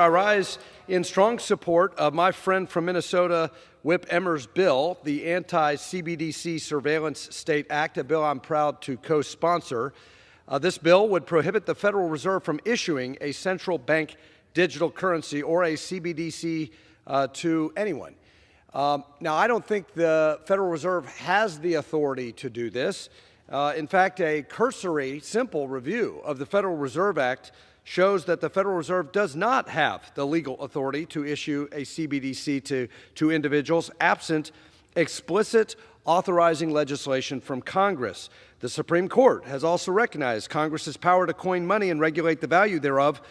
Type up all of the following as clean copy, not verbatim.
I rise in strong support of my friend from Minnesota, Whip Emmer's bill, the Anti-CBDC Surveillance State Act, a bill I'm proud to co-sponsor. This bill would prohibit the Federal Reserve from issuing a central bank digital currency or a CBDC to anyone. Now, I don't think the Federal Reserve has the authority to do this. In fact, a cursory, simple review of the Federal Reserve Act shows that the Federal Reserve does not have the legal authority to issue a CBDC to individuals absent explicit authorizing legislation from Congress. The Supreme Court has also recognized Congress's power to coin money and regulate the value thereof,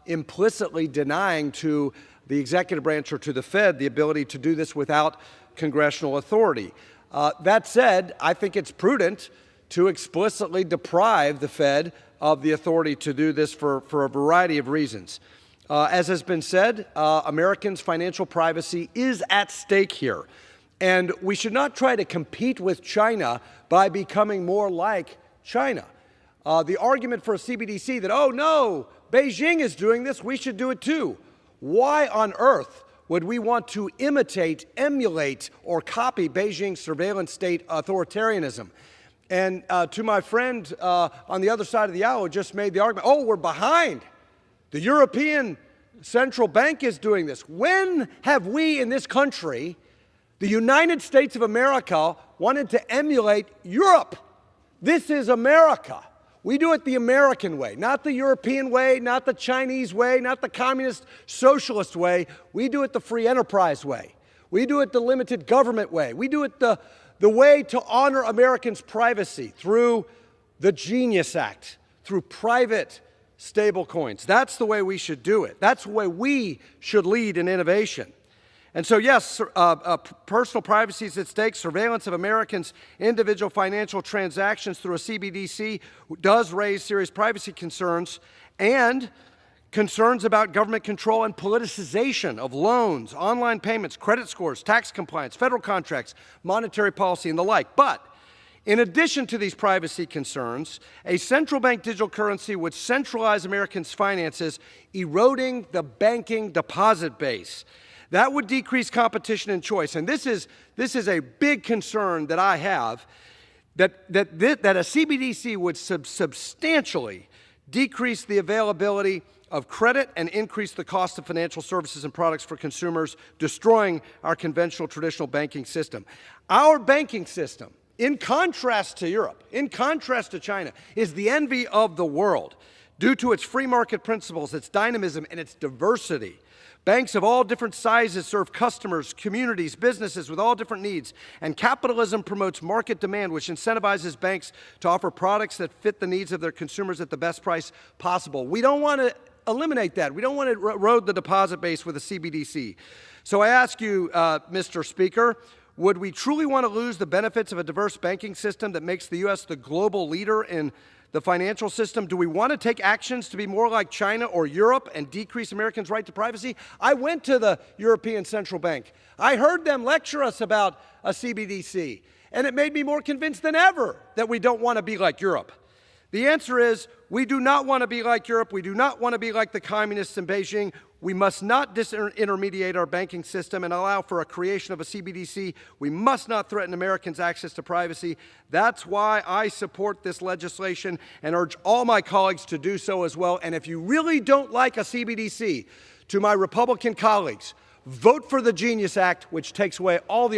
implicitly denying to the executive branch or to the Fed the ability to do this without congressional authority. That said, I think it's prudent to explicitly deprive the Fed of the authority to do this for a variety of reasons. As has been said, Americans' financial privacy is at stake here. And we should not try to compete with China by becoming more like China. The argument for a CBDC that, oh no, Beijing is doing this, we should do it too. Why on earth would we want to imitate, emulate, or copy Beijing's surveillance state authoritarianism? And to my friend on the other side of the aisle who just made the argument, oh, we're behind. The European Central Bank is doing this. When have we in this country, the United States of America, wanted to emulate Europe? This is America. We do it the American way, not the European way, not the Chinese way, not the communist socialist way. We do it the free enterprise way. We do it the limited government way. We do it the way to honor Americans' privacy through the Genius Act, through private stablecoins. That's the way we should do it. That's the way we should lead in innovation. And so, yes, personal privacy is at stake. Surveillance of Americans' individual financial transactions through a CBDC does raise serious privacy concerns and concerns about government control and politicization of loans, online payments, credit scores, tax compliance, federal contracts, monetary policy, and the like. But in addition to these privacy concerns, a central bank digital currency would centralize Americans' finances, eroding the banking deposit base. That would decrease competition and choice. And this is a big concern that I have, that a CBDC would substantially decrease the availability of credit and increase the cost of financial services and products for consumers, destroying our conventional traditional banking system. Our banking system, in contrast to Europe, in contrast to China, is the envy of the world due to its free market principles, its dynamism, and its diversity. Banks of all different sizes serve customers, communities, businesses with all different needs, and capitalism promotes market demand, which incentivizes banks to offer products that fit the needs of their consumers at the best price possible. We don't want to eliminate that. We don't want to erode the deposit base with a CBDC. So I ask you, Mr. Speaker, would we truly want to lose the benefits of a diverse banking system that makes the U.S. the global leader in the financial system? Do we want to take actions to be more like China or Europe and decrease Americans' right to privacy? I went to the European Central Bank. I heard them lecture us about a CBDC, and it made me more convinced than ever that we don't want to be like Europe. The answer is we do not want to be like Europe. We do not want to be like the communists in Beijing. We must not disintermediate our banking system and allow for a creation of a CBDC. We must not threaten Americans' access to privacy. That's why I support this legislation and urge all my colleagues to do so as well. And if you really don't like a CBDC, to my Republican colleagues, vote for the Genius Act, which takes away all the